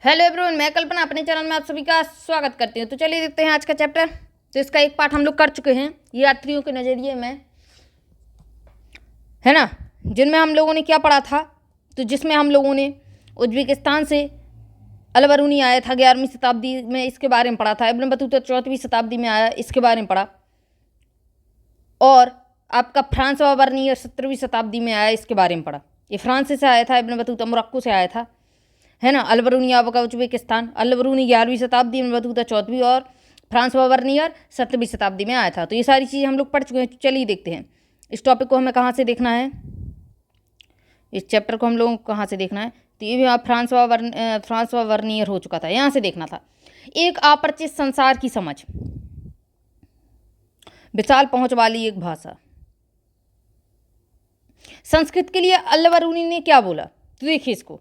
Hello everyone, मैं कल्पना अपने channel में आप सभी का स्वागत करती हूँ। तो चलिए देखते हैं आज का चैप्टर। तो इसका एक पार्ट हम लोग कर चुके हैं, यात्रियों के नज़रिए में, है ना, जिनमें हम लोगों ने क्या पढ़ा था। तो जिसमें हम लोगों ने उज्बेकिस्तान से अल बरूनी आया था 11वीं शताब्दी में, इसके बारे में पढ़ा था। इब्न बतूता 14वीं शताब्दी में आया, इसके बारे में पढ़ा। और आपका फ्रांसवा बर्नियर 17वीं शताब्दी में आया, इसके बारे में पढ़ा। ये फ्रांस से आया था, इब्न बतूता मोरक्को से आया था, है ना। अल बरूनी आपका उज्बेकिस्तान, अल बरूनी 11वीं शताब्दी में, बतूता 14वीं, और फ्रांसवा बर्नियर 17वीं शताब्दी में आया था। तो ये सारी चीज़ें हम लोग पढ़ चुके हैं। चलिए देखते हैं इस टॉपिक को हमें कहाँ से देखना है, इस चैप्टर को हम लोगों को कहाँ से देखना है। तो ये भी फ्रांसवा बर्नियर हो चुका था, यहाँ से देखना था। एक अपरिचित संसार की समझ, विशाल पहुँच वाली एक भाषा। संस्कृत के लिए अल बरूनी ने क्या बोला, तो देखिए इसको।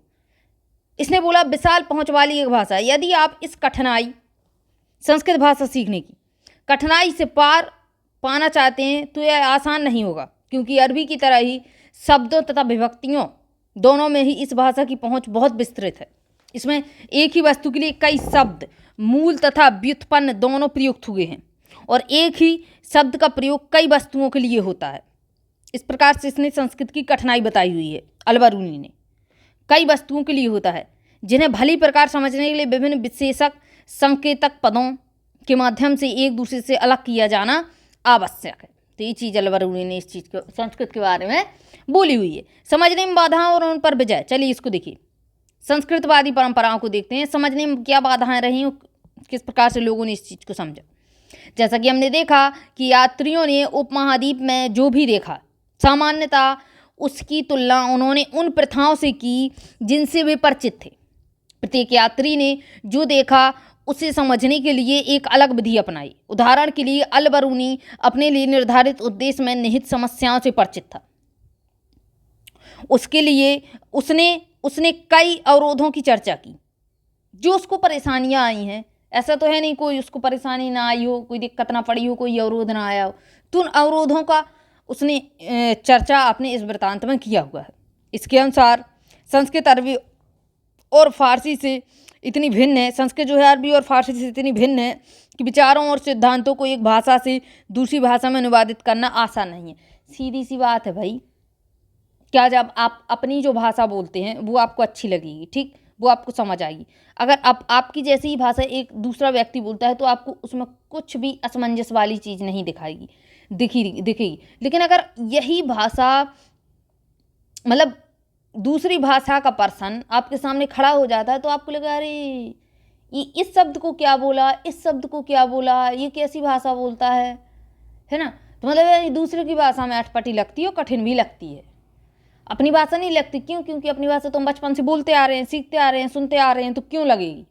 इसने बोला विशाल पहुंच वाली एक भाषा। यदि आप इस कठिनाई, संस्कृत भाषा सीखने की कठिनाई से पार पाना चाहते हैं तो यह आसान नहीं होगा, क्योंकि अरबी की तरह ही शब्दों तथा विभक्तियों दोनों में ही इस भाषा की पहुंच बहुत विस्तृत है। इसमें एक ही वस्तु के लिए कई शब्द, मूल तथा व्युत्पन्न दोनों प्रयुक्त हुए हैं, और एक ही शब्द का प्रयोग कई वस्तुओं के लिए होता है। इस प्रकार से इसने संस्कृत की कठिनाई बताई हुई है अल बरूनी ने। कई वस्तुओं के लिए होता है, जिन्हें भली प्रकार समझने के लिए विभिन्न विशेषक संकेतक पदों के माध्यम से एक दूसरे से अलग किया जाना आवश्यक है। तो ये चीज़ अल बरूनी ने इस चीज़ को, संस्कृत के बारे में बोली हुई है। समझने में बाधाएं और उन पर विजय। चलिए इसको देखिए, संस्कृतवादी परंपराओं को देखते हैं। समझने में क्या बाधाएं रही, किस प्रकार से लोगों ने इस चीज़ को समझा। जैसा कि हमने देखा कि यात्रियों ने उपमहाद्वीप में जो भी देखा, सामान्यतः उसकी तुलना उन्होंने उन प्रथाओं से की जिनसे वे परिचित थे। प्रत्येक यात्री ने जो देखा उसे समझने के लिए एक अलग विधि अपनाई। उदाहरण के लिए अल बरूनी अपने लिए निर्धारित उद्देश्य में निहित समस्याओं से परिचित था। उसके लिए उसने कई अवरोधों की चर्चा की, जो उसको परेशानियां आई हैं। ऐसा तो है नहीं कोई उसको परेशानी ना आई हो, कोई दिक्कत ना पड़ी हो, कोई अवरोध ना आया हो। तो उन अवरोधों का उसने चर्चा अपने इस वृत्तांत में किया हुआ है। इसके अनुसार संस्कृत अरबी और फारसी से इतनी भिन्न है, संस्कृत जो है अरबी और फारसी से इतनी भिन्न है कि विचारों और सिद्धांतों को एक भाषा से दूसरी भाषा में अनुवादित करना आसान नहीं है। सीधी सी बात है भाई, क्या जब आप अपनी जो भाषा बोलते हैं वो आपको अच्छी लगेगी, ठीक, वो आपको समझ आएगी। अगर आपकी जैसी ही भाषा एक दूसरा व्यक्ति बोलता है तो आपको उसमें कुछ भी असमंजस वाली चीज़ नहीं दिखेगी। लेकिन अगर यही भाषा, मतलब दूसरी भाषा का पर्सन आपके सामने खड़ा हो जाता है तो आपको लगा अरे ये इस शब्द को क्या बोला, इस शब्द को क्या बोला, ये कैसी भाषा बोलता है ना। तो मतलब दूसरे की भाषा में अटपटी लगती है और कठिन भी लगती है, अपनी भाषा नहीं लगती। क्यों? क्योंकि अपनी भाषा तो हम बचपन से बोलते आ रहे हैं, सीखते आ रहे हैं, सुनते आ रहे हैं, तो क्यों लगेगी।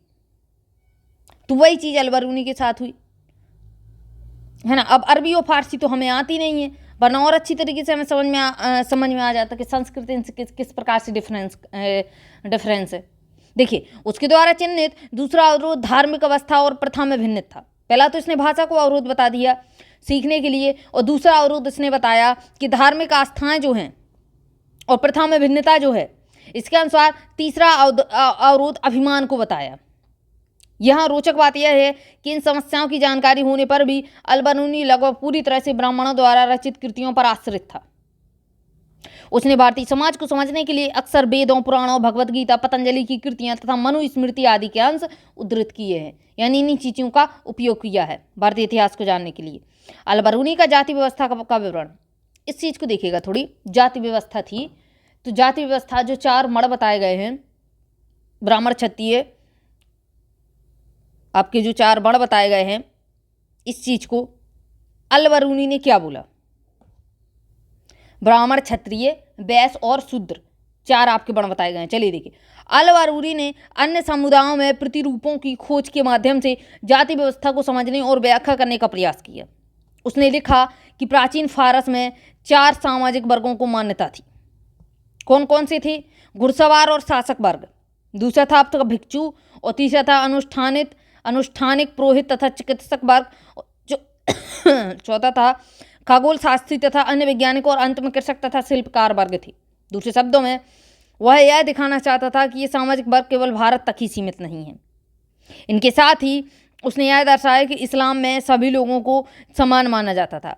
तो वही चीज़ अल बरूनी के साथ हुई, है ना। अब अरबी और फारसी तो हमें आती नहीं है, वरना और अच्छी तरीके से हमें समझ में आ जाता कि संस्कृत इनसे किस प्रकार से डिफरेंस है। देखिए, उसके द्वारा चिन्हित दूसरा अवरोध धार्मिक अवस्था और प्रथा में भिन्नत था। पहला तो इसने भाषा को अवरोध बता दिया सीखने के लिए, और दूसरा अवरोध इसने बताया कि धार्मिक आस्थाएं जो हैं और प्रथा में भिन्नता जो है। इसके अनुसार तीसरा अवरोध अभिमान को बताया। यहाँ रोचक बात यह है कि इन समस्याओं की जानकारी होने पर भी अल बरूनी लगभग पूरी तरह से ब्राह्मणों द्वारा रचित कृतियों पर आश्रित था। उसने भारतीय समाज को समझने के लिए अक्सर वेदों, पुराणों, भगवत गीता, पतंजलि की कृतियां तथा मनुस्मृति आदि के अंश उद्धृत किए हैं, यानी इन्हीं चीज़ों का उपयोग किया है भारतीय इतिहास को जानने के लिए। अल बरूनी का जाति व्यवस्था का विवरण, इस चीज़ को देखिएगा। थोड़ी जाति व्यवस्था थी, तो जाति व्यवस्था जो 4 मड़ बताए गए हैं, ब्राह्मण, क्षत्रिय, आपके जो 4 मड़ बताए गए हैं, इस चीज को अल बरूनी ने क्या बोला। ब्राह्मण, क्षत्रिय, वैश्य और शूद्र, 4 आपके वर्ण बताए गए हैं। चलिए देखिए, अल बरूनी ने अन्य समुदायों में प्रतिरूपों की खोज के माध्यम से जाति व्यवस्था को समझने और व्याख्या करने का प्रयास किया। उसने लिखा कि प्राचीन फारस में 4 सामाजिक वर्गों को मान्यता थी। कौन कौन से थे? घुड़सवार और शासक वर्ग, दूसरा था आपका भिक्षु, और तीसरा था अनुष्ठानिक पुरोहित तथा चिकित्सक वर्ग, जो चौथा था खगोल शास्त्री तथा अन्य वैज्ञानिक, और अंत में कृषक तथा शिल्पकार वर्ग थे। दूसरे शब्दों में वह यह दिखाना चाहता था कि ये सामाजिक वर्ग केवल भारत तक ही सीमित नहीं है। इनके साथ ही उसने यह दर्शाया कि इस्लाम में सभी लोगों को समान माना जाता था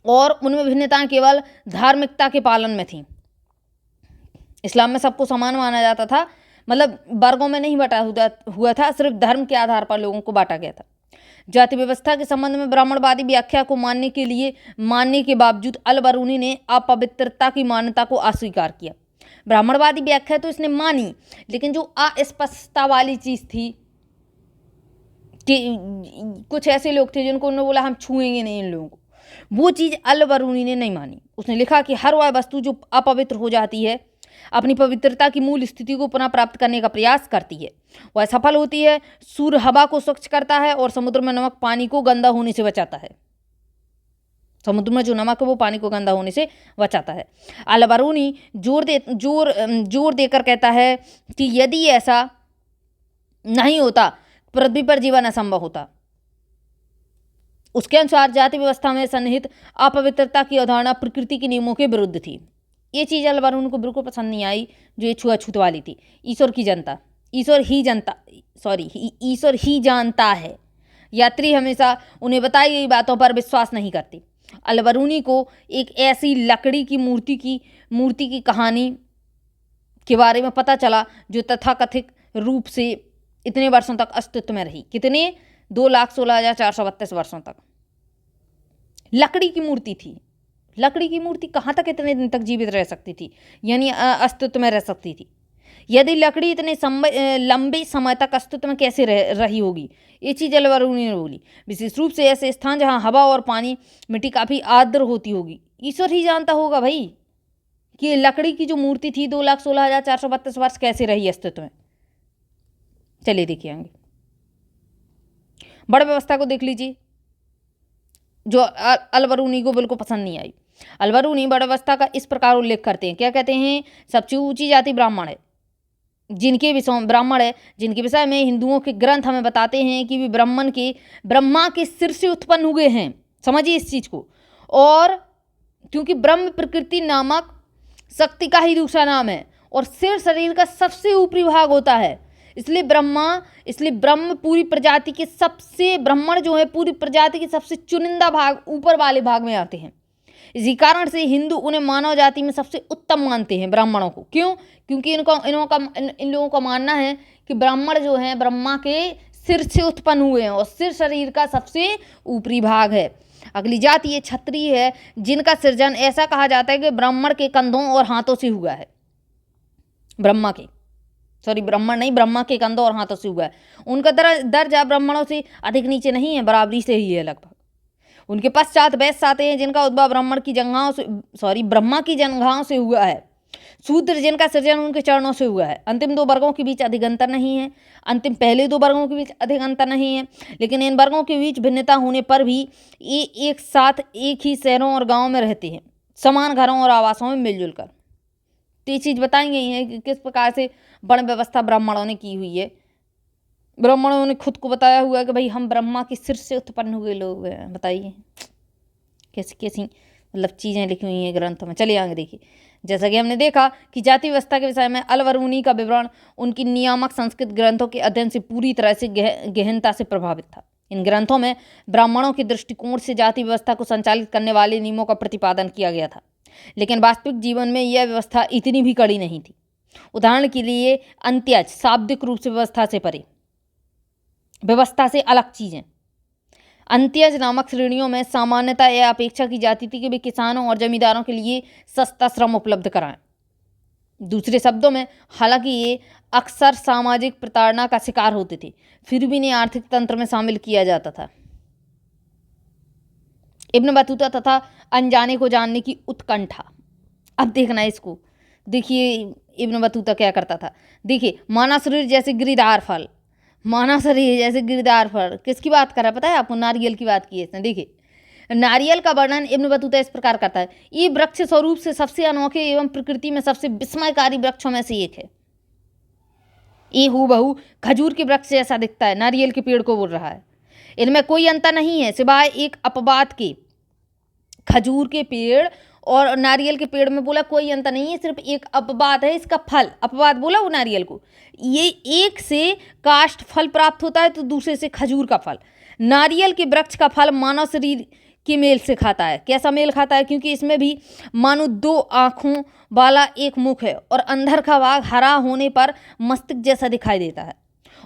और उनमें भिन्नताएं केवल धार्मिकता के पालन में थीं। इस्लाम में सबको समान माना जाता था, मतलब वर्गों में नहीं बटा हुआ था, सिर्फ धर्म के आधार पर लोगों को बांटा गया था। जाति व्यवस्था के संबंध में ब्राह्मणवादी व्याख्या को मानने के बावजूद अल बरूनी ने अपवित्रता की मान्यता को अस्वीकार किया। ब्राह्मणवादी व्याख्या तो इसने मानी, लेकिन जो अस्पष्टता वाली चीज थी कि कुछ ऐसे लोग थे जिनको उन्होंने बोला हम छुएंगे नहीं इन लोगों को, वो चीज़ अल बरूनी ने नहीं मानी। उसने लिखा कि हर वह वस्तु जो अपवित्र हो जाती है अपनी पवित्रता की मूल स्थिति को पुनः प्राप्त करने का प्रयास करती है, वह सफल होती है। सूर्य हवा को स्वच्छ करता है और समुद्र में नमक पानी को गंदा होने से बचाता है। समुद्र में जो नमक है वो पानी को गंदा होने से बचाता है। अल बरूनी जोर देकर कहता है कि यदि ऐसा नहीं होता पृथ्वी पर जीवन असंभव होता। उसके अनुसार जाति व्यवस्था में सन्निहित अपवित्रता की अवधारणा प्रकृति के नियमों के विरुद्ध थी। ये चीज़ अल बरूनी को बिल्कुल पसंद नहीं आई, जो ये छुआछूत वाली थी। ईश्वर ही जानता है। यात्री हमेशा उन्हें बताई गई बातों पर विश्वास नहीं करते। अल बरूनी को एक ऐसी लकड़ी की मूर्ति की कहानी के बारे में पता चला जो तथाकथित रूप से इतने वर्षों तक अस्तित्व में रही। कितने? 2,16,432 वर्षों तक लकड़ी की मूर्ति थी। लकड़ी की मूर्ति कहाँ तक इतने दिन तक जीवित रह सकती थी, यानी अस्तित्व में रह सकती थी? यदि लकड़ी इतने लंबे समय तक अस्तित्व में कैसे रही होगी? ये चीज़ अल बरूनी ने बोली। विशेष रूप से ऐसे स्थान जहाँ हवा और पानी मिट्टी काफ़ी आर्द्र होती होगी। ईश्वर ही जानता होगा भाई कि लकड़ी की जो मूर्ति थी 2,16,432 वर्ष कैसे रही अस्तित्व में। चलिए देखिए आगे बड़ व्यवस्था को देख लीजिए, जो अल बरूनी को बिल्कुल पसंद नहीं आई। अल बरूनी बड़ व्यवस्था का इस प्रकार उल्लेख करते हैं, क्या कहते हैं? सबसे ऊंची जाति ब्राह्मण है, जिनके विषय में हिंदुओं के ग्रंथ हमें बताते हैं कि वे ब्रह्मा के सिर से उत्पन्न हुए हैं। समझिए इस चीज को। और क्योंकि ब्रह्म प्रकृति नामक शक्ति का ही दूसरा नाम है और सिर शरीर का सबसे ऊपरी भाग होता है, इसलिए ब्रह्म पूरी प्रजाति के ब्राह्मण जो है पूरी प्रजाति के सबसे चुनिंदा भाग ऊपर वाले भाग में आते हैं। इसी कारण से हिंदू उन्हें मानव जाति में सबसे उत्तम मानते हैं, ब्राह्मणों को। क्यों? क्योंकि इन लोगों का मानना है कि ब्राह्मण जो है ब्रह्मा के सिर से उत्पन्न हुए हैं और सिर शरीर का सबसे ऊपरी भाग है। अगली जाति ये क्षत्रिय है, जिनका सृजन ऐसा कहा जाता है कि ब्राह्मण के कंधों और हाथों से हुआ है। ब्रह्मा के कंधों और हाथों से हुआ है। उनका दर्जा ब्राह्मणों से अधिक नीचे नहीं है, बराबरी से ही है लगभग। उनके पश्चात वैश्य आते हैं, जिनका उद्भव ब्रह्मा की जंघाओं से हुआ है। शूद्र, जिनका सृजन उनके चरणों से हुआ है। अंतिम दो वर्गों के बीच अधिक अंतर नहीं है। पहले दो वर्गों के बीच अधिक अंतर नहीं है, लेकिन इन वर्गों के बीच भिन्नता होने पर भी ये एक साथ एक ही शहरों और गाँवों में रहते हैं, समान घरों और आवासों में मिलजुल कर। तो ये चीज़ बताई गई है कि किस प्रकार से वर्ण व्यवस्था ब्राह्मणों ने की हुई है। ब्राह्मणों ने खुद को बताया हुआ है कि भाई हम ब्रह्मा के सिर से उत्पन्न हुए लोग हैं। बताइए कैसी मतलब चीज़ें लिखी हुई हैं ग्रंथों में। चलिए आगे देखिए। जैसा कि हमने देखा कि जाति व्यवस्था के विषय में अल बरूनी का विवरण उनकी नियामक संस्कृत ग्रंथों के अध्ययन से पूरी तरह से गहनता से प्रभावित था। इन ग्रंथों में ब्राह्मणों के दृष्टिकोण से जाति व्यवस्था को संचालित करने वाले नियमों का प्रतिपादन किया गया था, लेकिन वास्तविक जीवन में यह व्यवस्था इतनी भी कड़ी नहीं थी। उदाहरण के लिए अंत्यज शाब्दिक रूप से व्यवस्था से अलग चीजें। अंत्यज नामक श्रेणियों में सामान्यता यह अपेक्षा की जाती थी कि वे किसानों और जमींदारों के लिए सस्ता श्रम उपलब्ध कराएं। दूसरे शब्दों में, हालांकि ये अक्सर सामाजिक प्रताड़ना का शिकार होते थे, फिर भी इन्हें आर्थिक तंत्र में शामिल किया जाता था। इब्न बतूता तथा अनजाने को जानने की उत्कंठा। अब देखना है इसको। देखिए इब्न बतूता क्या करता था। देखिए मानव शरीर जैसे गिरिदार फल किसकी बात कर रहा है पता है आपको? नारियल की बात की है इसने। देखिए नारियल का वर्णन इब्न बतूता इस प्रकार करता है। ये वृक्ष स्वरूप से सबसे अनोखे एवं प्रकृति में सबसे विस्मयकारी वृक्षों में से एक है। ये हूबहू खजूर के वृक्ष जैसा दिखता है। नारियल के पेड़ को बोल रहा है। इनमें कोई अंतर नहीं है सिवाय एक अपवाद के। खजूर के पेड़ और नारियल के पेड़ में बोला कोई अंतर नहीं है, सिर्फ एक अपवाद है इसका फल। अपवाद बोला वो नारियल को, ये एक से काष्ठ फल प्राप्त होता है तो दूसरे से खजूर का फल। नारियल के वृक्ष का फल मानव शरीर के मेल से खाता है। कैसा मेल खाता है? क्योंकि इसमें भी मानो 2 आँखों वाला एक मुख है और अंदर का भाग हरा होने पर मस्तिष्क जैसा दिखाई देता है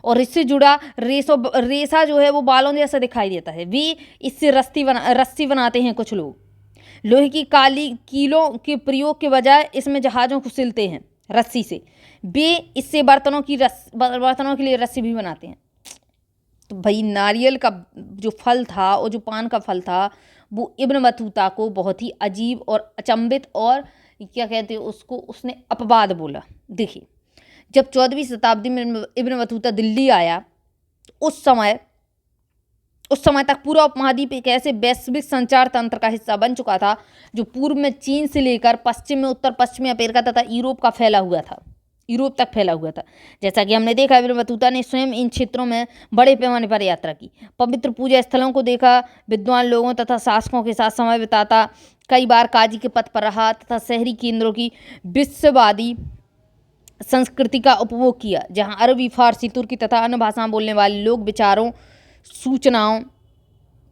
और इससे जुड़ा रेशा जो है वो बालों जैसा दिखाई देता है। वे इससे रस्सी बनाते हैं कुछ लोग। लोहे की काली कीलों के प्रयोग के बजाय इसमें जहाज़ों को सिलते हैं रस्सी से। वे इससे बर्तनों के लिए रस्सी भी बनाते हैं। तो भाई नारियल का जो फल था और जो पान का फल था वो इब्न बतूता को बहुत ही अजीब और अचंभित और क्या कहते हैं उसको, उसने अपवाद बोला। देखिए जब 14वीं शताब्दी में इब्न बतूता दिल्ली आया तो उस समय तक पूरा उपमहाद्वीप एक ऐसे वैश्विक संचार तंत्र का हिस्सा बन चुका था जो पूर्व में चीन से लेकर पश्चिम में उत्तर पश्चिमी अमेरिका तथा यूरोप तक फैला हुआ था। जैसा कि हमने देखा इब्न बतूता ने स्वयं इन क्षेत्रों में बड़े पैमाने पर यात्रा की, पवित्र पूजा स्थलों को देखा, विद्वान लोगों तथा शासकों के साथ समय बिताता, कई बार काजी के पद पर रहा तथा शहरी केंद्रों की विश्ववादी संस्कृति का उपभोग किया, जहाँ अरबी, फारसी, तुर्की तथा अन्य भाषा बोलने वाले लोग विचारों, सूचनाओं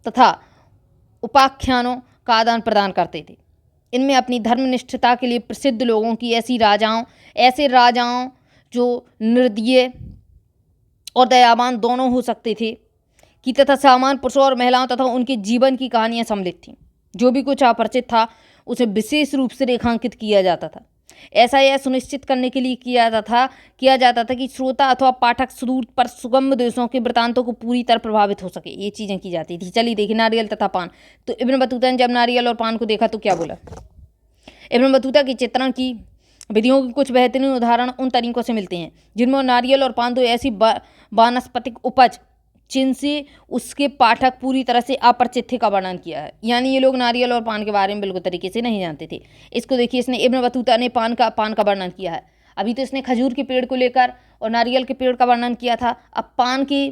तथा उपाख्यानों का आदान प्रदान करते थे। इनमें अपनी धर्मनिष्ठता के लिए प्रसिद्ध लोगों की ऐसे राजाओं जो निर्दयी और दयावान दोनों हो सकते थे कि तथा सामान्य पुरुषों और महिलाओं तथा उनके जीवन की कहानियाँ सम्मिलित थीं। जो भी कुछ अपरिचित था उसे विशेष रूप से रेखांकित किया जाता था। ऐसा यह सुनिश्चित करने के लिए किया जाता था कि श्रोता अथवा पाठक सुदूर पर सुगम देशों के वृत्तांतों को पूरी तरह प्रभावित हो सके। ये चीज़ें की जाती थी। चलिए देखिए नारियल तथा पान। तो इब्न बतूता ने जब नारियल और पान को देखा तो क्या बोला? इब्न बतूता की चित्रण की विधियों के कुछ बेहतरीन उदाहरण उन तरीकों से मिलते हैं जिनमें नारियल और पान दो ऐसी वानस्पतिक उपज जिनसे उसके पाठक पूरी तरह से अपरिचित थे का वर्णन किया है। यानी ये लोग नारियल और पान के बारे में बिल्कुल तरीके से नहीं जानते थे। इसको देखिए, इसने इब्न बतूता ने पान का वर्णन किया है। अभी तो इसने खजूर के पेड़ को लेकर और नारियल के पेड़ का वर्णन किया था। अब पान के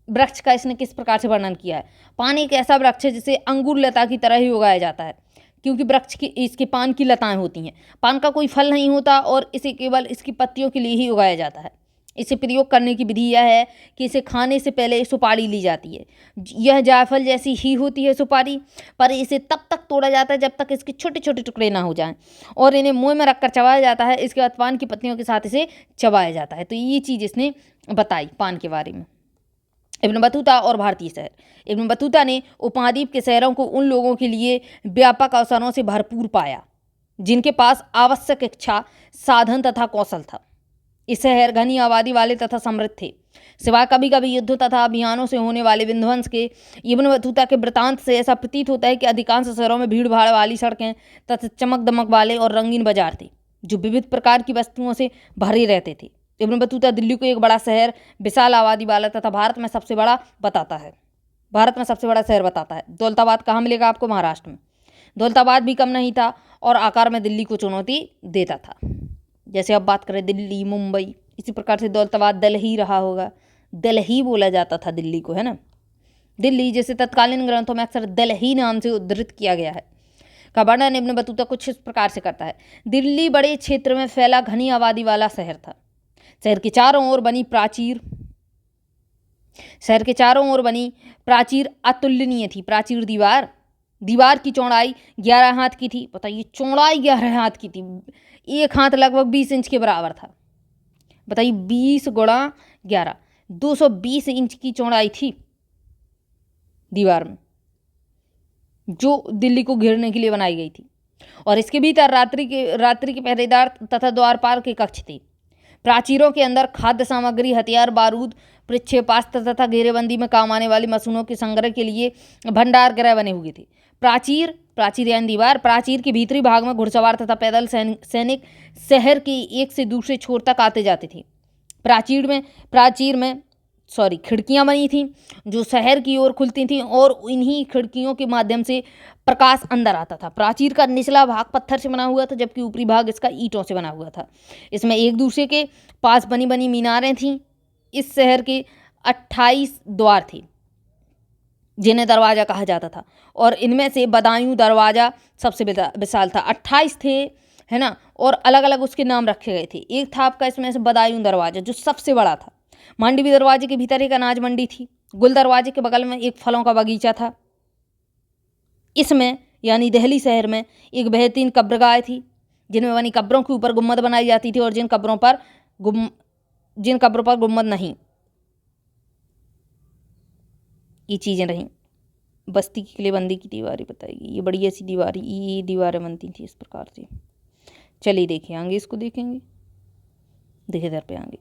वृक्ष का इसने किस प्रकार से वर्णन किया है। पान एक ऐसा वृक्ष है जिसे अंगूर लता की तरह ही उगाया जाता है, क्योंकि वृक्ष की इसके पान की लताएं होती हैं। पान का कोई फल नहीं होता और इसे केवल इसकी पत्तियों के लिए ही उगाया जाता है। इसे प्रयोग करने की विधि यह है कि इसे खाने से पहले सुपारी ली जाती है। यह जायफल जैसी ही होती है सुपारी, पर इसे तब तक तोड़ा जाता है जब तक इसके छोटे छोटे टुकड़े ना हो जाएं और इन्हें मुंह में रखकर चबाया जाता है। इसके बाद पान की पत्तियों के साथ इसे चबाया जाता है। तो ये चीज़ इसने बताई पान के बारे में। इब्न बतूता और भारतीय शहर। इब्न बतूता ने उपमहाद्वीप के शहरों को उन लोगों के लिए व्यापक अवसरों से भरपूर पाया जिनके पास आवश्यक इच्छा, साधन तथा कौशल था। ये शहर घनी आबादी वाले तथा समृद्ध थे। सिवाय कभी कभी युद्ध तथा अभियानों से होने वाले विध्वंस के, इब्न बतूता के वृत्तांत से ऐसा प्रतीत होता है कि अधिकांश शहरों में भीड़ भाड़ वाली सड़कें तथा चमक दमक वाले और रंगीन बाजार थे जो विविध प्रकार की वस्तुओं से भरे रहते थे। इब्न बतूता दिल्ली को एक बड़ा शहर, विशाल आबादी वाला तथा भारत में सबसे बड़ा शहर बताता है। दौलताबाद कहाँ मिलेगा आपको? महाराष्ट्र में। दौलताबाद भी कम नहीं था और आकार में दिल्ली को चुनौती देता था। जैसे अब बात करें दिल्ली, मुंबई, इसी प्रकार से दौलताबाद दिल्ली रहा होगा। दिल्ली बोला जाता था दिल्ली को, है ना। दिल्ली जैसे तत्कालीन ग्रंथों में अक्सर दिल्ली नाम से उद्धृत किया गया है का वर्णन इब्न बतूता कुछ इस प्रकार से करता है। दिल्ली बड़े क्षेत्र में फैला घनी आबादी वाला शहर था। शहर के चारों ओर बनी प्राचीर अतुलनीय थी। प्राचीर दीवार की चौड़ाई 11 हाथ की थी। बताइए, चौड़ाई 11 हाथ की थी। एक हाथ लगभग 20 इंच के बराबर था। बताइए 20 गुणा 11, 220 इंच की चौड़ाई थी दीवार में, जो दिल्ली को घेरने के लिए बनाई गई थी। और इसके भीतर रात्रि के पहरेदार तथा द्वारपाल के कक्ष थे। प्राचीरों के अंदर खाद्य सामग्री, हथियार, बारूद, प्रक्षेपास्त्र तथा घेरेबंदी में काम आने वाली मशीनों के संग्रह के लिए भंडार गृह बने हुए थे। प्राचीर यानी दीवार। प्राचीर के भीतरी भाग में घुड़सवार तथा पैदल सैनिक शहर के एक से दूसरे छोर तक आते जाते थे। प्राचीर में खिड़कियां बनी थीं जो शहर की ओर खुलती थीं और इन्हीं खिड़कियों के माध्यम से प्रकाश अंदर आता था। प्राचीर का निचला भाग पत्थर से बना हुआ था जबकि ऊपरी भाग इसका ईंटों से बना हुआ था। इसमें एक दूसरे के पास बनी मीनारें थीं। इस शहर के 28 द्वार थे। जिन्हें दरवाज़ा कहा जाता था। और इनमें से बदायूं दरवाज़ा सबसे विशाल था, 28 थे, है ना। और अलग अलग उसके नाम रखे गए थे। एक था आपका इसमें से बदायूं दरवाज़ा जो सबसे बड़ा था। मांडवी दरवाजे के भीतर एक अनाज मंडी थी। गुल दरवाजे के बगल में एक फलों का बगीचा था। इसमें यानी दिल्ली शहर में एक बेहतरीन कब्रगाह थी, जिनमें बनी कब्रों के ऊपर गुम्मद बनाई जाती थी, और जिन कब्रों पर गुम्मद नहीं, ये चीज़ें रहीं। बस्ती की किलेबंदी की दीवारें बताएगी, ये बड़ी ऐसी ये दीवारें बनती थी इस प्रकार से। चलिए देखिए आगे, इसको देखेंगे, देखिए इधर पे आगे।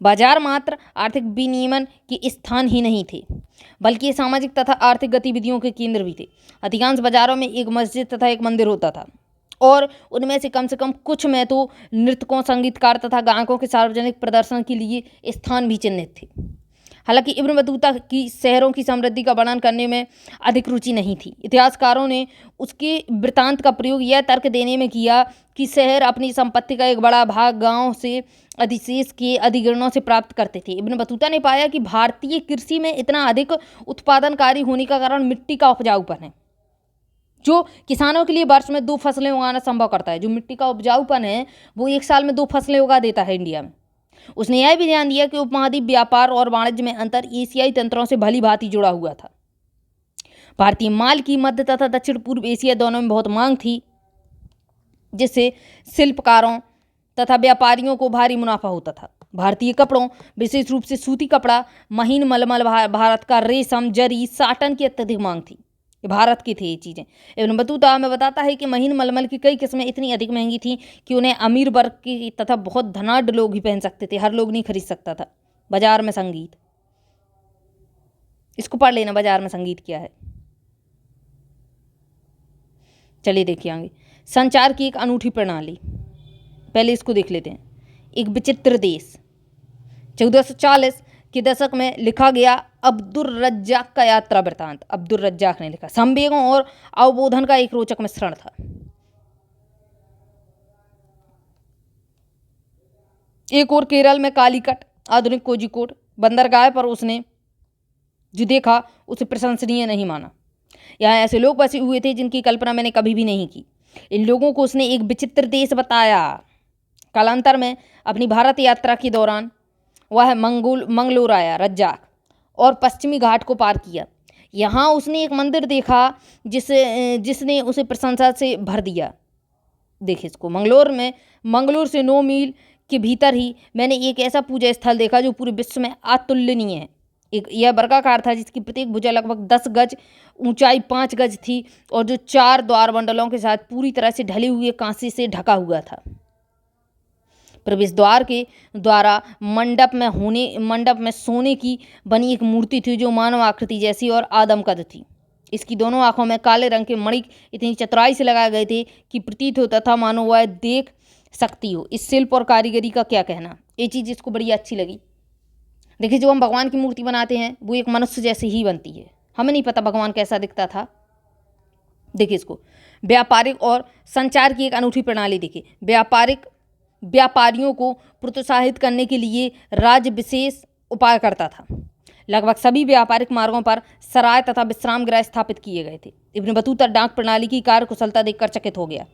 बाजार मात्र आर्थिक विनियमन के स्थान ही नहीं थे, बल्कि ये सामाजिक तथा आर्थिक गतिविधियों के केंद्र भी थे। अधिकांश बाजारों में एक मस्जिद तथा एक मंदिर होता था, और उनमें से कम कुछ में तो नृतकों, संगीतकार तथा गायकों के सार्वजनिक प्रदर्शन के लिए स्थान भी चिन्हित थे। हालांकि इब्न बतूता की शहरों की समृद्धि का वर्णन करने में अधिक रुचि नहीं थी। इतिहासकारों ने उसके वृत्तांत का प्रयोग यह तर्क देने में किया कि शहर अपनी संपत्ति का एक बड़ा भाग गांव से अधिशेष के अधिग्रहणों से प्राप्त करते थे। इब्न बतूता ने पाया कि भारतीय कृषि में इतना अधिक उत्पादनकारी होने का कारण मिट्टी का उपजाऊपन है, जो किसानों के लिए वर्ष में 2 फसलें उगाना संभव करता है। जो मिट्टी का उपजाऊपन है वो एक साल में 2 फसलें उगा देता है इंडिया में। उसने यह भी ध्यान दिया कि उपमहाद्वीप व्यापार और वाणिज्य में अंतर एशियाई तंत्रों से भली भांति जुड़ा हुआ था। भारतीय माल की मध्य तथा दक्षिण पूर्व एशिया दोनों में बहुत मांग थी, जिससे शिल्पकारों तथा व्यापारियों को भारी मुनाफा होता था। भारतीय कपड़ों, विशेष रूप से सूती कपड़ा, महीन मलमल, भारत का रेशम, जरी, साटन की अत्यधिक मांग थी। भारत की थी ये चीज़ें। इब्न बतूता हमें बताता है कि महीन मलमल की कई किस्में इतनी अधिक महंगी थी कि उन्हें अमीर वर्ग की तथा बहुत धनाढ्य लोग ही पहन सकते थे, हर लोग नहीं खरीद सकता था। बाजार में संगीत, इसको पढ़ लेना, बाजार में संगीत क्या है। चलिए देखिए आगे। संचार की एक अनूठी प्रणाली, पहले इसको देख लेते हैं। एक विचित्र देश, 1440 के दशक में लिखा गया अब्दुर रज्जाक का यात्रा वृत्तांत। अब्दुर रज्जाक ने लिखा। संवेगों और अवबोधन का एक रोचक मिश्रण था। एक और केरल में कालीकट, आधुनिक कोझिकोड बंदरगाह पर उसने जो देखा उसे प्रशंसनीय नहीं माना। यहाँ ऐसे लोग बसे हुए थे जिनकी कल्पना मैंने कभी भी नहीं की। इन लोगों को उसने एक विचित्र देश बताया। कालांतर में अपनी भारत यात्रा के दौरान वह मंगलोर आया, रज्जाक, और पश्चिमी घाट को पार किया। यहाँ उसने एक मंदिर देखा जिसने उसे प्रशंसा से भर दिया। देखिए इसको, मंगलोर से 9 मील के भीतर ही मैंने एक ऐसा पूजा स्थल देखा जो पूरे विश्व में अतुलनीय है। यह वर्गाकार था, जिसकी प्रत्येक भुजा लगभग 10 गज, ऊंचाई 5 गज थी, और जो 4 द्वार मंडलों के साथ पूरी तरह से ढले हुए कांसे से ढका हुआ था। प्रवेश द्वार के द्वारा मंडप में सोने की बनी एक मूर्ति थी जो मानव आकृति जैसी और आदमकद थी। इसकी दोनों आंखों में काले रंग के मणिक इतनी चतुराई से लगाए गए थे कि प्रतीत होता था मानो वह देख सकती हो। इस शिल्प और कारीगरी का क्या कहना, ये चीज़ इसको बड़ी अच्छी लगी। देखिए, जो हम भगवान की मूर्ति बनाते हैं वो एक मनुष्य जैसे ही बनती है। हमें नहीं पता भगवान कैसा दिखता था। देखिए इसको, व्यापारिक और संचार की एक अनूठी प्रणाली। देखिए, व्यापारियों को प्रोत्साहित करने के लिए राज्य विशेष उपाय करता था। लगभग सभी व्यापारिक मार्गों पर सराय तथा विश्राम गृह स्थापित किए गए थे। इब्न बतूता डाक प्रणाली की कार्य कुशलता देखकर चकित हो गया।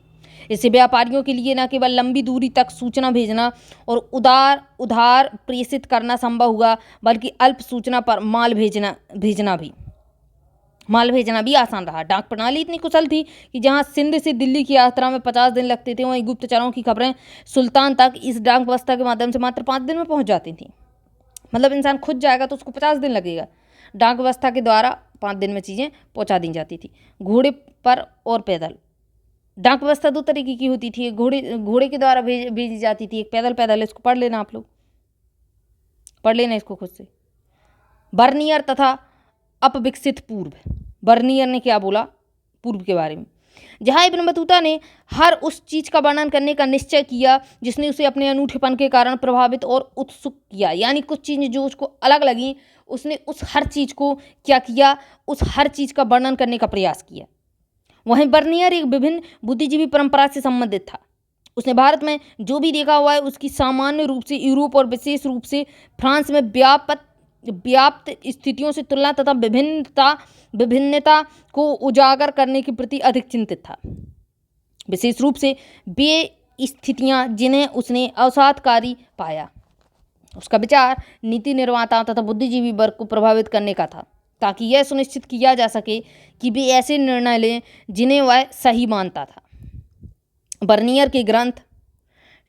इससे व्यापारियों के लिए न केवल लंबी दूरी तक सूचना भेजना और उधार प्रेषित करना संभव हुआ, बल्कि अल्प सूचना पर माल भेजना भी आसान रहा। डाक प्रणाली इतनी कुशल थी कि जहां सिंध से दिल्ली की यात्रा में 50 दिन लगते थे, वहीं गुप्तचरों की खबरें सुल्तान तक इस डाक व्यवस्था के माध्यम से मात्र 5 दिन में पहुंच जाती थी। मतलब इंसान खुद जाएगा तो उसको 50 दिन लगेगा, डाक व्यवस्था के द्वारा 5 दिन में चीज़ें पहुंचा दी जाती थी। घोड़े पर और पैदल। डाक व्यवस्था 2 तरीके की होती थी। घोड़े के द्वारा भेजी जाती थी, एक पैदल। इसको पढ़ लेना, आप लोग पढ़ लेना इसको खुद से। बर्नियर तथा अपविकसित पूर्व। बर्नियर ने क्या बोला पूर्व के बारे में, जहां इब्न बतूता ने हर उस चीज़ का वर्णन करने का निश्चय किया जिसने उसे अपने अनूठेपन के कारण प्रभावित और उत्सुक किया। यानी कुछ चीज़ें जो उसको अलग लगी, उसने उस हर चीज़ को क्या किया, उस हर चीज़ का वर्णन करने का प्रयास किया। वहीं बर्नियर एक विभिन्न बुद्धिजीवी परंपरा से संबंधित था। उसने भारत में जो भी देखा हुआ है उसकी सामान्य रूप से यूरोप और विशेष रूप से फ्रांस में व्याप्त स्थितियों से तुलना तथा विभिन्नता को उजागर करने के प्रति अधिक चिंतित था। विशेष रूप से वे स्थितियां जिन्हें उसने अवसादकारी पाया। उसका विचार नीति निर्माताओं तथा बुद्धिजीवी वर्ग को प्रभावित करने का था, ताकि यह सुनिश्चित किया जा सके कि वे ऐसे निर्णय लें जिन्हें वह सही मानता था। बर्नियर के ग्रंथ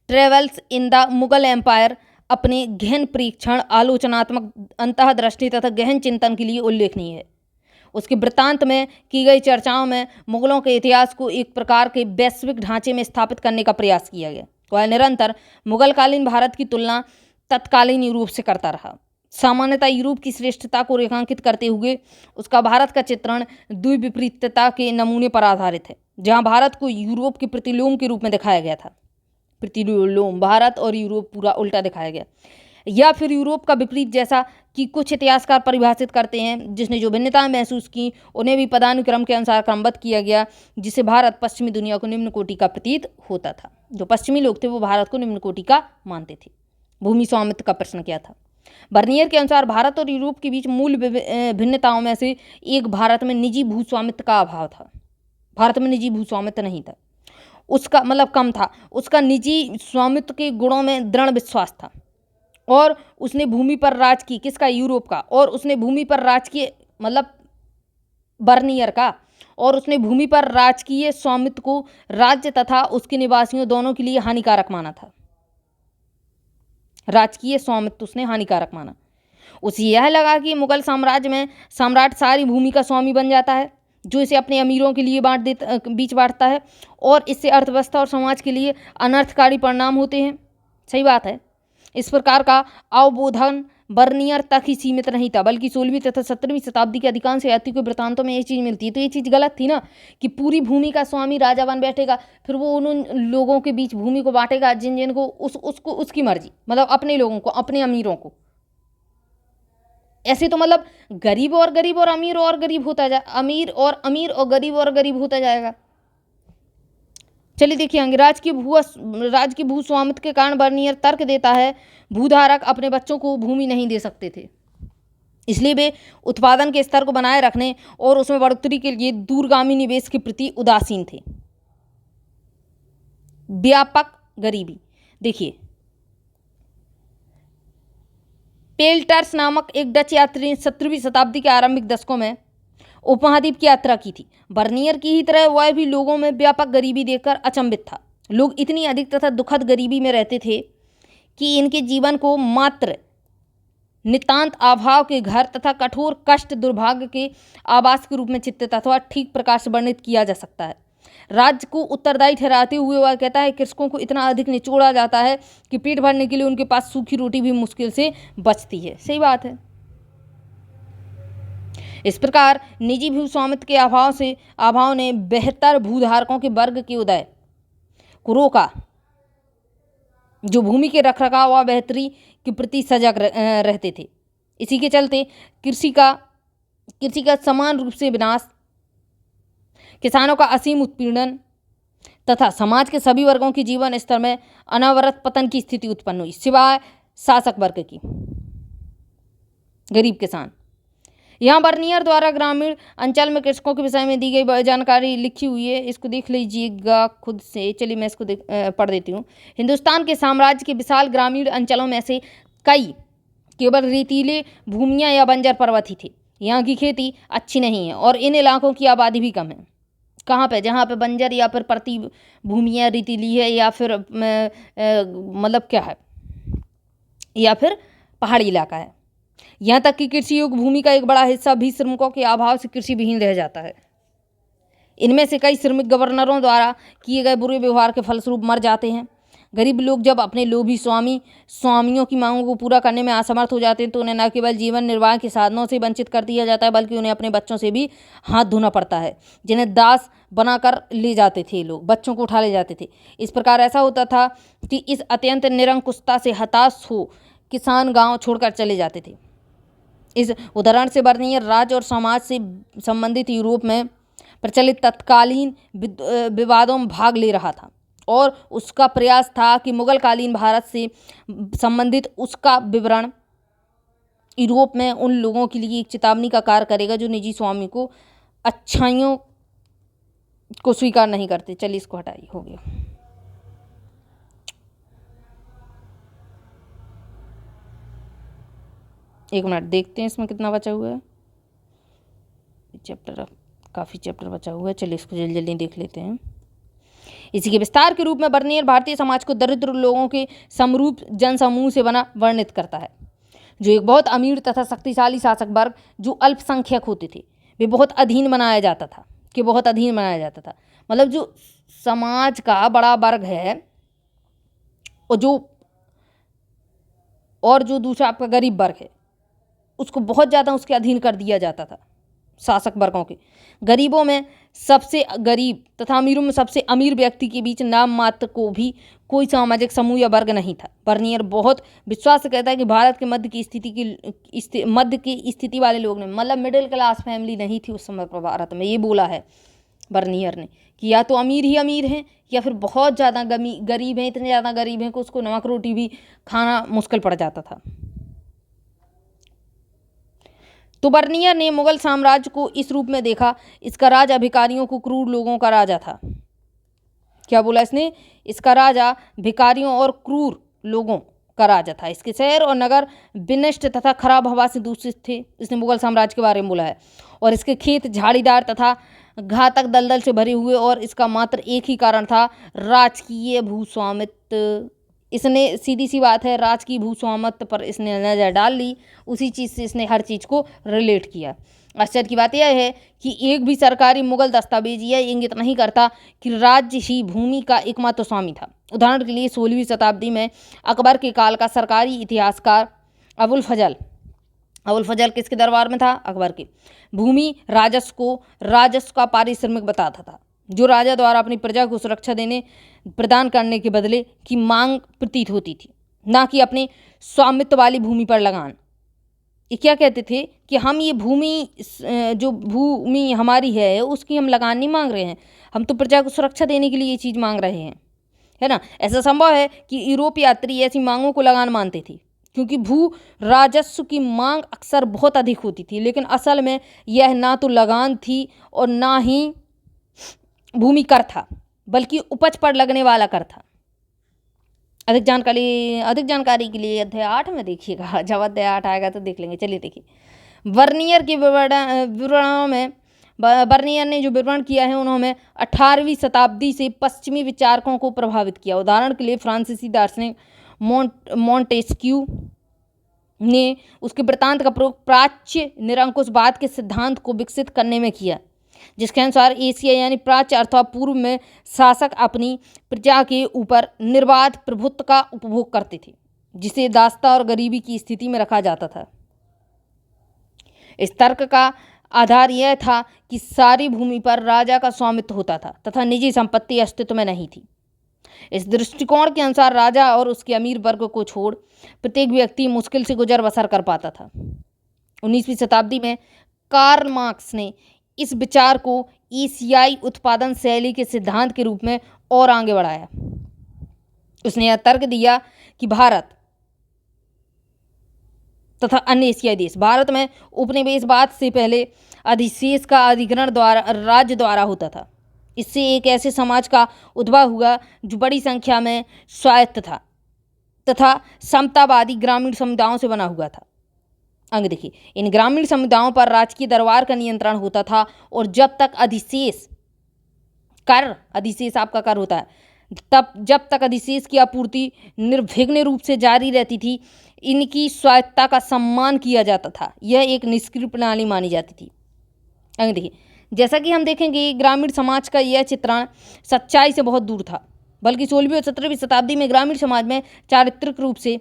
travels in the Mughal empire अपने गहन परीक्षण, आलोचनात्मक अंतःदृष्टि तथा गहन चिंतन के लिए उल्लेखनीय है। उसके वृत्तांत में की गई चर्चाओं में मुगलों के इतिहास को एक प्रकार के वैश्विक ढांचे में स्थापित करने का प्रयास किया गया। वह निरंतर मुगलकालीन भारत की तुलना तत्कालीन यूरोप से करता रहा। सामान्यतः यूरोप की श्रेष्ठता को रेखांकित करते हुए उसका भारत का चित्रण द्विविपरीतता के नमूने पर आधारित है, जहां भारत को यूरोप के प्रतिलोम के रूप में दिखाया गया था। प्रतिलोम, भारत और यूरोप पूरा उल्टा दिखाया गया, या फिर यूरोप का विपरीत, जैसा कि कुछ इतिहासकार परिभाषित करते हैं, जिसने जो भिन्नताएं महसूस की उन्हें भी पदानुक्रम के अनुसार क्रमबद्ध किया गया, जिससे भारत पश्चिमी दुनिया को निम्न कोटि का प्रतीत होता था। जो पश्चिमी लोग थे वो भारत को निम्न कोटि का मानते थे। भूमि स्वामित्व का प्रश्न क्या था? बर्नियर के अनुसार भारत और यूरोप के बीच मूल भिन्नताओं में से एक भारत में निजी भूस्वामित्व का अभाव था। भारत में निजी भूस्वामित्व नहीं था, उसका मतलब कम था। उसका निजी स्वामित्व के गुणों में दृढ़ विश्वास था, और उसने भूमि पर राज की, किसका? यूरोप का। और उसने भूमि पर राज किए, मतलब बर्नियर का, और उसने भूमि पर राजकीय स्वामित्व को राज्य तथा उसके निवासियों दोनों के लिए हानिकारक माना था। राजकीय स्वामित्व उसने हानिकारक माना। उसे यह लगा कि मुगल साम्राज्य में सम्राट सारी भूमि का स्वामी बन जाता है, जो इसे अपने अमीरों के लिए बीच बांटता है, और इससे अर्थव्यवस्था और समाज के लिए अनर्थकारी परिणाम होते हैं। सही बात है। इस प्रकार का अवबोधन बर्नियर तक ही सीमित नहीं था, बल्कि 16वीं तथा 17वीं शताब्दी के अधिकांश यात्रियों के वृत्तांतों में ये चीज़ मिलती है। तो ये चीज़ गलत थी ना, कि पूरी भूमि का स्वामी राजा बन बैठेगा, फिर वो उन लोगों के बीच भूमि को बांटेगा जिन जिनको उसको उसकी मर्जी, मतलब अपने लोगों को, अपने अमीरों को। ऐसे तो मतलब गरीब और गरीब और अमीर और गरीब होता जाए, अमीर और गरीब और गरीब होता जाएगा। चलिए देखिए आगे, राज की भूस्वामित्व के कारण बर्नियर तर्क देता है भूधारक अपने बच्चों को भूमि नहीं दे सकते थे, इसलिए वे उत्पादन के स्तर को बनाए रखने और उसमें बढ़ोतरी के लिए दूरगामी निवेश के प्रति उदासीन थे। व्यापक गरीबी, देखिए पेल्टर्स नामक एक डच यात्री ने 17वीं शताब्दी के आरंभिक दशकों में उपमहाद्वीप की यात्रा की थी। बर्नियर की ही तरह वह भी लोगों में व्यापक गरीबी देखकर अचंभित था। लोग इतनी अधिक तथा दुखद गरीबी में रहते थे कि इनके जीवन को मात्र नितांत अभाव के घर तथा कठोर कष्ट दुर्भाग्य के आवास के रूप में चित्रित अथवा ठीक प्रकार से वर्णित किया जा सकता है। राज्य को उत्तरदायी ठहराते हुए वह कहता है कृषकों को इतना अधिक निचोड़ा जाता है कि पेट भरने के लिए उनके पास सूखी रोटी भी मुश्किल से बचती है। सही बात है। इस प्रकार निजी भूस्वामित्व के अभाव ने बेहतर भूधारकों के वर्ग के उदय को रोका, जो भूमि के रखरखाव व बेहतरी के प्रति सजग रहते थे। इसी के चलते कृषि का समान रूप से विनाश, किसानों का असीम उत्पीड़न तथा समाज के सभी वर्गों के जीवन स्तर में अनवरत पतन की स्थिति उत्पन्न हुई, सिवाय शासक वर्ग की, गरीब किसान। यहाँ बर्नियर द्वारा ग्रामीण अंचल में कृषकों के विषय में दी गई जानकारी लिखी हुई है, इसको देख लीजिएगा खुद से। चलिए मैं इसको पढ़ देती हूँ। हिंदुस्तान के साम्राज्य के विशाल ग्रामीण अंचलों में से कई केवल रेतीले भूमियाँ या बंजर पर्वत ही थे। यहाँ की खेती अच्छी नहीं है और इन इलाकों की आबादी भी कम है। कहाँ पे? जहाँ पे बंजर या फिर प्रति भूमियाँ रेतीली है, या फिर मतलब क्या है, या फिर पहाड़ी इलाका है। यहाँ तक कि कृषि योग्य भूमि का एक बड़ा हिस्सा भी श्रमिकों के अभाव से कृषि विहीन रह जाता है। इनमें से कई श्रमिक गवर्नरों द्वारा किए गए बुरे व्यवहार के फलस्वरूप मर जाते हैं। गरीब लोग जब अपने लोभी स्वामियों की मांगों को पूरा करने में असमर्थ हो जाते हैं तो उन्हें न केवल जीवन निर्वाह के साधनों से वंचित कर दिया जाता है, बल्कि उन्हें अपने बच्चों से भी हाथ धोना पड़ता है, जिन्हें दास बनाकर ले जाते थे लोग, बच्चों को उठा ले जाते थे। इस प्रकार ऐसा होता था कि इस अत्यंत निरंकुशता से हताश हो किसान गाँव छोड़कर चले जाते थे। इस उदाहरण से बर्नियर राज्य और समाज से संबंधित यूरोप में प्रचलित तत्कालीन विवादों में भाग ले रहा था, और उसका प्रयास था कि मुगलकालीन भारत से संबंधित उसका विवरण यूरोप में उन लोगों के लिए एक चेतावनी का कार्य करेगा जो निजी स्वामी को अच्छाइयों को स्वीकार नहीं करते। चलिए इसको हटाइए, हो गया। एक मिनट देखते हैं इसमें कितना बचा हुआ है। चैप्टर, काफ़ी चैप्टर बचा हुआ है, चलिए इसको जल्दी जल्दी देख लेते हैं। इसी के विस्तार के रूप में बर्नियर भारतीय समाज को दरिद्र लोगों के समरूप जनसमूह से बना वर्णित करता है, जो एक बहुत अमीर तथा शक्तिशाली शासक वर्ग जो अल्पसंख्यक होते थे वे बहुत अधीन बनाया जाता था, कि बहुत अधीन बनाया जाता था। मतलब जो समाज का बड़ा वर्ग है और जो दूसरा आपका गरीब वर्ग है उसको बहुत ज़्यादा उसके अधीन कर दिया जाता था शासक वर्गों के। गरीबों में सबसे गरीब तथा अमीरों में सबसे अमीर व्यक्ति के बीच नाम मात्र को भी कोई सामाजिक समूह या वर्ग नहीं था। बर्नियर बहुत विश्वास से कहता है कि भारत के मध्य की स्थिति वाले लोग ने, मतलब मिडिल क्लास फैमिली नहीं थी उस समय पर भारत में, ये बोला है बर्नियर ने, कि या तो अमीर ही अमीर हैं या फिर बहुत ज़्यादा गरीब हैं, इतने ज़्यादा गरीब हैं कि उसको नमक रोटी भी खाना मुश्किल पड़ जाता था। तो बर्नियर ने मुगल साम्राज्य को इस रूप में देखा, इसका राज भिखारियों को क्रूर लोगों का राजा था। क्या बोला इसने? इसका राजा भिखारियों और क्रूर लोगों का राजा था। इसके शहर और नगर विनष्ट तथा खराब हवा से दूषित थे। इसने मुगल साम्राज्य के बारे में बोला है। और इसके खेत झाड़ीदार तथा घातक दलदल से भरे हुए, और इसका मात्र एक ही कारण था, राजकीय भूस्वामित्व। इसने सीधी सी बात है, राजकीय भूस्वामित्व पर इसने नज़र डाल ली, उसी चीज़ से इसने हर चीज़ को रिलेट किया। आश्चर्य की बात यह है कि एक भी सरकारी मुगल दस्तावेज यह इंगित नहीं करता कि राज्य ही भूमि का एकमात्र स्वामी था। उदाहरण के लिए 16वीं शताब्दी में अकबर के काल का सरकारी इतिहासकार अबुल फजल किसके दरबार में था? अकबर के। भूमि राजस्व का पारिश्रमिक बताता था, जो राजा द्वारा अपनी प्रजा को सुरक्षा प्रदान करने के बदले की मांग प्रतीत होती थी, ना कि अपने स्वामित्व वाली भूमि पर लगान। ये क्या कहते थे कि हम ये जो भूमि हमारी है उसकी हम लगान नहीं मांग रहे हैं, हम तो प्रजा को सुरक्षा देने के लिए ये चीज़ मांग रहे हैं, है ना। ऐसा संभव है कि यूरोप यात्री ऐसी मांगों को लगान मानते थे, क्योंकि भू राजस्व की मांग अक्सर बहुत अधिक होती थी, लेकिन असल में यह ना तो लगान थी और ना ही भूमि कर था, बल्कि उपज पर लगने वाला कर था। अधिक जानकारी के लिए अध्याय 8 में देखिएगा, जब अध्याय 8 आएगा तो देख लेंगे। चलिए देखिए, बर्नियर के विवरणों में बर्नियर ने जो विवरण किया है उन्होंने 18वीं शताब्दी से पश्चिमी विचारकों को प्रभावित किया। उदाहरण के लिए फ्रांसीसी दार्शनिक मॉन्टेस्क्यू ने उसके वृत्तांत का प्रयोग प्राच्य निरंकुशवाद के सिद्धांत को विकसित करने में किया, जिसके अनुसार एशिया यानी प्राच्य अथवा पूर्व में शासक अपनी प्रजा के ऊपर निर्बाध प्रभुत्व का उपभोग करते थे, जिसे दासता और गरीबी की स्थिति में रखा जाता था। इस तर्क का आधार यह था कि सारी भूमि पर राजा का स्वामित्व होता था तथा निजी संपत्ति अस्तित्व में नहीं थी। इस दृष्टिकोण के अनुसार राजा और उसके अमीर वर्ग को छोड़ प्रत्येक व्यक्ति मुश्किल से गुजर बसर कर पाता था। 19वीं शताब्दी में कार्ल मार्क्स ने इस विचार को एशियाई उत्पादन शैली के सिद्धांत के रूप में और आगे बढ़ाया। उसने यह तर्क दिया कि भारत तथा अन्य एशियाई देश, भारत में उपनिवेशवाद से पहले अधिशेष का अधिग्रहण राज्य द्वारा होता था। इससे एक ऐसे समाज का उद्भव हुआ जो बड़ी संख्या में स्वायत्त था तथा समतावादी ग्रामीण समुदायों से बना हुआ था। अंग देखिए, इन ग्रामीण समुदायों पर राजकीय दरबार का नियंत्रण होता था, और जब तक अधिशेष आपका कर होता है, जब तक अधिशेष की आपूर्ति निर्विघ्न रूप से जारी रहती थी, इनकी स्वायत्तता का सम्मान किया जाता था। यह एक निष्क्रिय प्रणाली मानी जाती थी। अंग देखिए, जैसा कि हम देखेंगे, ग्रामीण समाज का यह चित्रण सच्चाई से बहुत दूर था, बल्कि 16वीं और 17वीं शताब्दी में ग्रामीण समाज में चारित्रिक रूप से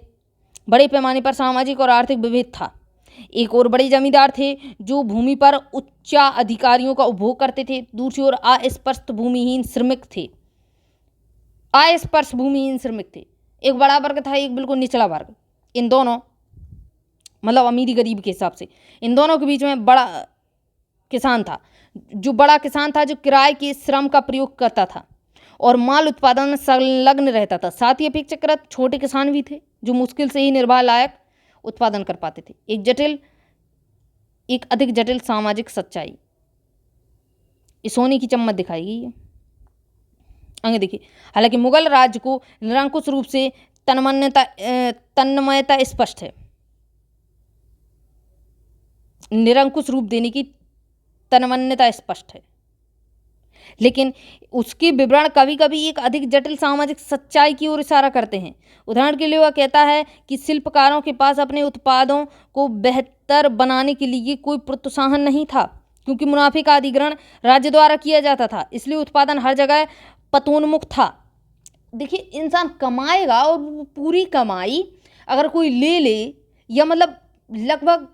बड़े पैमाने पर सामाजिक और आर्थिक विभेद था। एक और बड़े जमींदार थे जो भूमि पर उच्च अधिकारियों का उपभोग करते थे। दूसरी ओर अस्पष्ट भूमिहीन श्रमिक थे। एक बड़ा वर्ग था, एक बिल्कुल निचला वर्ग। इन दोनों, मतलब अमीरी गरीब के हिसाब से, इन दोनों के बीच में बड़ा किसान था, जो किराए के श्रम का प्रयोग करता था और माल उत्पादन में संलग्न रहता था। साथ ही अपेक्षाकृत छोटे किसान भी थे, जो मुश्किल से ही निर्वाह लायक उत्पादन कर पाते थे। एक अधिक जटिल सामाजिक सच्चाई, ये सोने की चम्मच दिखाई गई है। आगे देखिए, हालांकि मुगल राज्य को निरंकुश रूप से तन्मयता स्पष्ट है, निरंकुश रूप देने की तन्मयता स्पष्ट है, लेकिन उसके विवरण कभी कभी एक अधिक जटिल सामाजिक सच्चाई की ओर इशारा करते हैं। उदाहरण के लिए वह कहता है कि शिल्पकारों के पास अपने उत्पादों को बेहतर बनाने के लिए कोई प्रोत्साहन नहीं था, क्योंकि मुनाफे का अधिग्रहण राज्य द्वारा किया जाता था, इसलिए उत्पादन हर जगह पतोन्मुख था। देखिए, इंसान कमाएगा और पूरी कमाई अगर कोई ले ले, या मतलब लगभग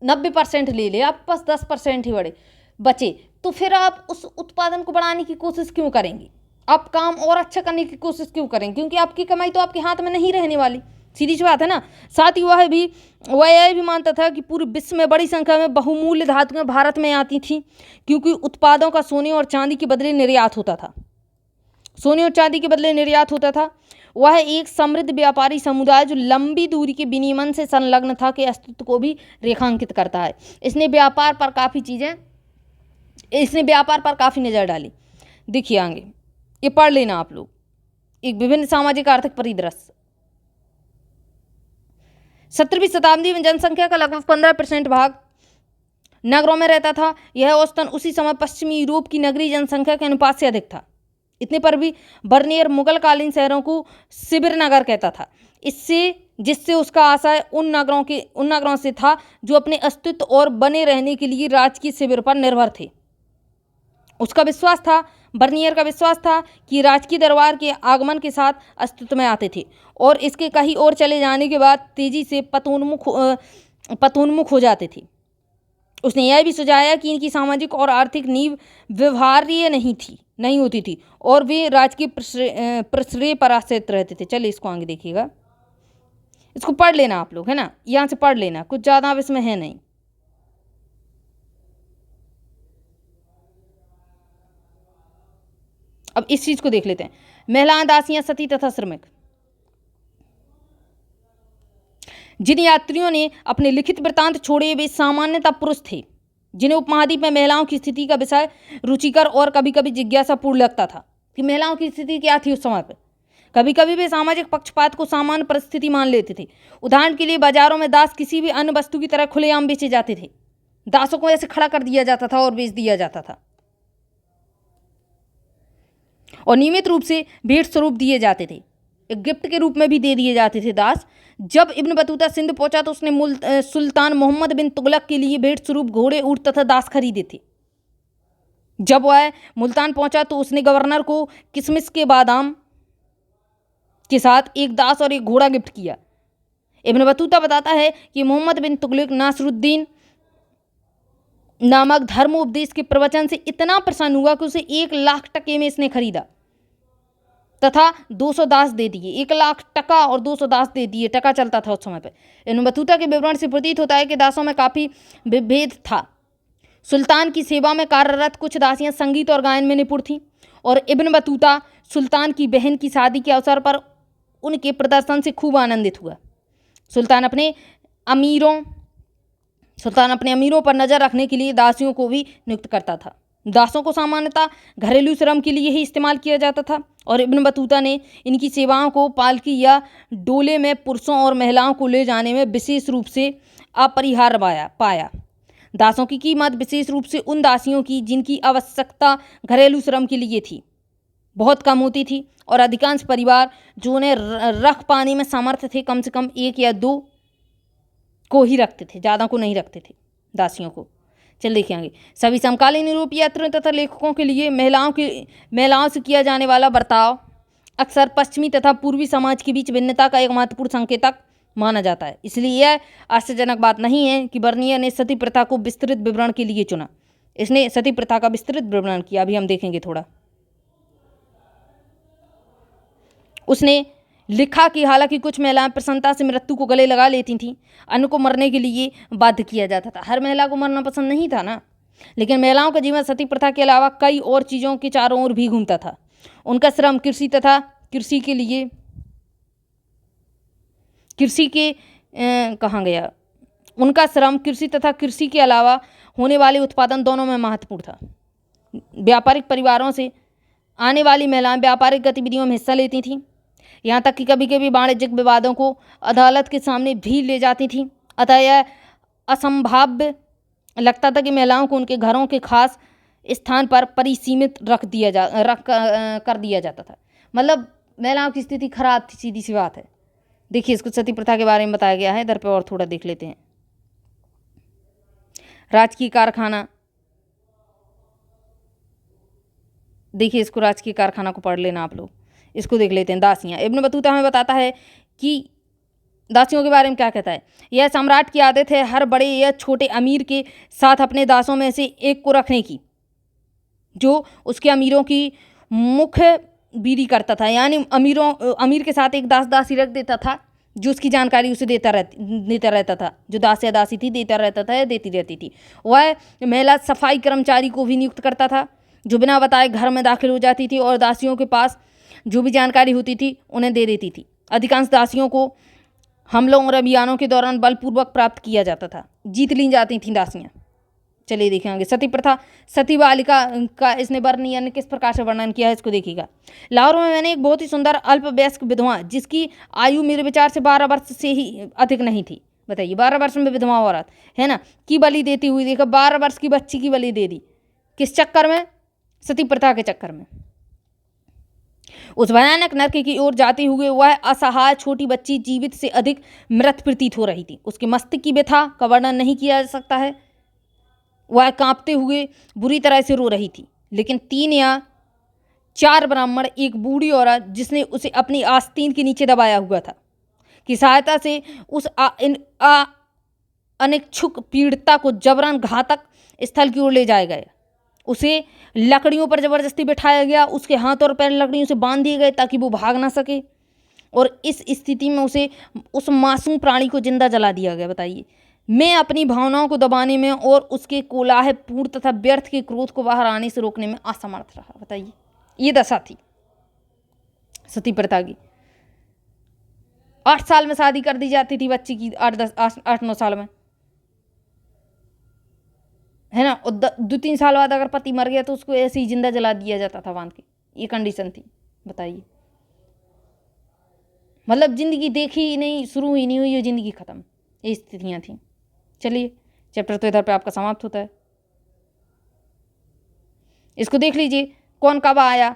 90% ले ले, आपके पास 10% ही बचे, तो फिर आप उस उत्पादन को बढ़ाने की कोशिश क्यों करेंगे? आप काम और अच्छा करने की कोशिश क्यों करेंगे? क्योंकि आपकी कमाई तो आपके हाथ में नहीं रहने वाली, सीधी सी बात है ना। साथ ही वह यह भी मानता था कि पूरे विश्व में बड़ी संख्या में बहुमूल्य धातुएं भारत में आती थीं, क्योंकि उत्पादों का सोने और चांदी के बदले निर्यात होता था। सोने और चांदी के बदले निर्यात होता था। वह एक समृद्ध व्यापारी समुदाय जो लंबी दूरी के विनिमय से संलग्न था के अस्तित्व को भी रेखांकित करता है। इसने व्यापार पर काफ़ी नज़र डाली। देखिए आगे, ये पढ़ लेना आप लोग। एक विभिन्न सामाजिक आर्थिक परिदृश्य। 17वीं शताब्दी में जनसंख्या का लगभग 15% भाग नगरों में रहता था। यह औसतन उसी समय पश्चिमी यूरोप की नगरीय जनसंख्या के अनुपात से अधिक था। इतने पर भी बर्नियर मुगल कालीन शहरों को शिविर नगर कहता था, जिससे उसका आशय उन नगरों से था जो अपने अस्तित्व और बने रहने के लिए राजकीय शिविर पर निर्भर थे। बर्नियर का विश्वास था कि राजकीय दरबार के आगमन के साथ अस्तित्व में आते थे और इसके कहीं और चले जाने के बाद तेजी से पतोन्मुख हो जाते थे। उसने यह भी सुझाया कि इनकी सामाजिक और आर्थिक नींव व्यवहार्य नहीं होती थी और वे राजकीय प्रश्रय पर आश्रित रहते थे। चलिए इसको आगे देखिएगा, इसको पढ़ लेना आप लोग, है ना, यहाँ से पढ़ लेना, कुछ ज़्यादा अब इसमें है नहीं। अब इस चीज को देख लेते हैं। महिलाएं, दासियां, सती तथा श्रमिक। जिन यात्रियों ने अपने लिखित वृत्तांत छोड़े वे सामान्यतः पुरुष थे, जिन्हें उपमहाद्वीप में महिलाओं की स्थिति का विषय रुचिकर और कभी कभी जिज्ञासापूर्ण लगता था कि महिलाओं की स्थिति क्या थी उस समय पर। कभी कभी वे सामाजिक पक्षपात को सामान्य परिस्थिति मान लेते थे। उदाहरण के लिए बाजारों में दास किसी भी अन्य वस्तु की तरह खुलेआम बेचे जाते थे। दासों को ऐसे खड़ा कर दिया जाता था और बेच दिया जाता था, और नियमित रूप से भेंट स्वरूप दिए जाते थे, एक गिफ्ट के रूप में भी दे दिए जाते थे दास। जब इब्न बतूता सिंध पहुंचा तो उसने सुल्तान मोहम्मद बिन तुगलक के लिए भेंट स्वरूप घोड़े, ऊंट तथा दास खरीदे थे। जब वह मुल्तान पहुंचा तो उसने गवर्नर को किशमिश के बादाम के साथ एक दास और एक घोड़ा गिफ्ट किया। इब्न बतूता बताता है कि मोहम्मद बिन तुगलक नासरुद्दीन नामक धर्म उपदेश के प्रवचन से इतना प्रसन्न हुआ कि उसे 1 लाख टके में इसने खरीदा तथा 200 दास दे दिए। 1 लाख टका और 200 दास दे दिए। टका चलता था उस समय पर। इब्न बतूता के विवरण से प्रतीत होता है कि दासों में काफ़ी विभेद था। सुल्तान की सेवा में कार्यरत कुछ दासियां संगीत और गायन में निपुण थीं और इब्न बतूता सुल्तान की बहन की शादी के अवसर पर उनके प्रदर्शन से खूब आनंदित हुआ। सुल्तान अपने अमीरों पर नज़र रखने के लिए दासियों को भी नियुक्त करता था। दासों को सामान्यतः घरेलू श्रम के लिए ही इस्तेमाल किया जाता था और इब्न बतूता ने इनकी सेवाओं को पालकी या डोले में पुरुषों और महिलाओं को ले जाने में विशेष रूप से अपरिहार्य पाया। दासों की कीमत विशेष रूप से उन दासियों की जिनकी आवश्यकता घरेलू श्रम के लिए थी बहुत कम होती थी, और अधिकांश परिवार जो उन्हें रख पाने में समर्थ थे कम से कम 1 या 2 को ही रखते थे, ज़्यादा को नहीं रखते थे दासियों को। चल देखेंगे, सभी समकालीन यूरोपीय यात्रियों तथा लेखकों के लिए महिलाओं से किया जाने वाला बर्ताव अक्सर पश्चिमी तथा पूर्वी समाज के बीच भिन्नता का एक महत्वपूर्ण संकेतक माना जाता है। इसलिए यह आश्चर्यजनक बात नहीं है कि बर्नियर ने सती प्रथा को विस्तृत विवरण के लिए चुना। इसने सती प्रथा का विस्तृत विवरण किया, अभी हम देखेंगे थोड़ा। उसने लिखा कि हालांकि कुछ महिलाएं प्रसन्नता से मृत्यु को गले लगा लेती थीं, अन्य को मरने के लिए बाध्य किया जाता था। हर महिला को मरना पसंद नहीं था ना, लेकिन महिलाओं का जीवन सती प्रथा के अलावा कई और चीज़ों के चारों ओर भी घूमता था। उनका श्रम कृषि के कहाँ गया, उनका श्रम कृषि तथा कृषि के अलावा होने वाले उत्पादन दोनों में महत्वपूर्ण था। व्यापारिक परिवारों से आने वाली महिलाएं व्यापारिक गतिविधियों में हिस्सा लेती थीं, यहाँ तक कि कभी कभी वाणिज्यिक विवादों को अदालत के सामने भी ले जाती थीं। अतः यह असंभाव्य लगता था कि महिलाओं को उनके घरों के खास स्थान पर परिसीमित कर दिया जाता था। मतलब महिलाओं की स्थिति खराब थी, सीधी सी बात है। देखिए, इसको सती प्रथा के बारे में बताया गया है, इधर पे और थोड़ा देख लेते हैं। राजकीय कारखाना, देखिए इसको राजकीय कारखाना को पढ़ लेना आप लोग। इसको देख लेते हैं, दासियां। इब्न बतूता हमें बताता है कि दासियों के बारे में क्या कहता है। यह सम्राट की आदत है हर बड़े या छोटे अमीर के साथ अपने दासों में से एक को रखने की, जो उसके अमीरों की मुख्य बीरी करता था। यानी अमीर के साथ एक दास दासी रख देता था, जो उसकी जानकारी उसे देता रहता था, जो दास या दासी थी देता रहता था या देती रहती थी। वह महिला सफाई कर्मचारी को भी नियुक्त करता था, जो बिना बताए घर में दाखिल हो जाती थी और दासियों के पास जो भी जानकारी होती थी उन्हें दे देती थी। अधिकांश दासियों को हमलों और अभियानों के दौरान बलपूर्वक प्राप्त किया जाता था, जीत ली जाती थीं दासियाँ। चलिए देखेंगे सती प्रथा, सती बालिका का इसने वर्णन किस प्रकार से वर्णन किया है, इसको देखिएगा। लाहौर में मैंने एक बहुत ही सुंदर अल्पवयस्क विधवा, जिसकी आयु मेरे विचार से 12 वर्ष से ही अधिक नहीं थी, बताइए 12 वर्ष में विधवा औरत है ना, की बलि देती हुई देखा। 12 वर्ष की बच्ची की बलि दे दी, किस चक्कर में? सती प्रथा के चक्कर में। उस भयानक नरक की ओर जाते हुए वह असहाय छोटी बच्ची जीवित से अधिक मृत प्रतीत हो रही थी। उसके मस्तिष्क की व्यथा का वर्णन नहीं किया जा सकता है। वह कांपते हुए बुरी तरह से रो रही थी, लेकिन 3 या 4 ब्राह्मण, एक बूढ़ी औरत जिसने उसे अपनी आस्तीन के नीचे दबाया हुआ था, की सहायता से उस अनिच्छुक पीड़िता को जबरन घातक स्थल की ओर ले जाया गया। उसे लकड़ियों पर जबरदस्ती बिठाया गया, उसके हाथ और पैर लकड़ियों से बांध दिए गए ताकि वो भाग ना सके, और इस स्थिति में उसे उस मासूम प्राणी को जिंदा जला दिया गया। बताइए, मैं अपनी भावनाओं को दबाने में और उसके कोलाहलपूर्ण तथा व्यर्थ के क्रोध को बाहर आने से रोकने में असमर्थ रहा। बताइए, ये दशा थी सती प्रथा की। 8 साल में शादी कर दी जाती थी बच्ची की, 8-9 साल में, है ना। और 2-3 साल बाद अगर पति मर गया तो उसको ऐसे ही जिंदा जला दिया जाता था बांध के। ये कंडीशन थी, बताइए। मतलब जिंदगी देखी ही नहीं, शुरू ही नहीं हुई, ये जिंदगी खत्म, ये स्थितियां थी। चलिए, चैप्टर तो इधर पे आपका समाप्त होता है। इसको देख लीजिए, कौन कब आया।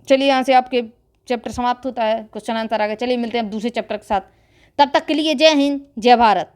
चलिए, यहाँ से आपके चैप्टर समाप्त होता है, क्वेश्चन आंसर आ गया। चलिए मिलते हैं अब दूसरे चैप्टर के साथ। तब तक के लिए जय हिंद, जय भारत।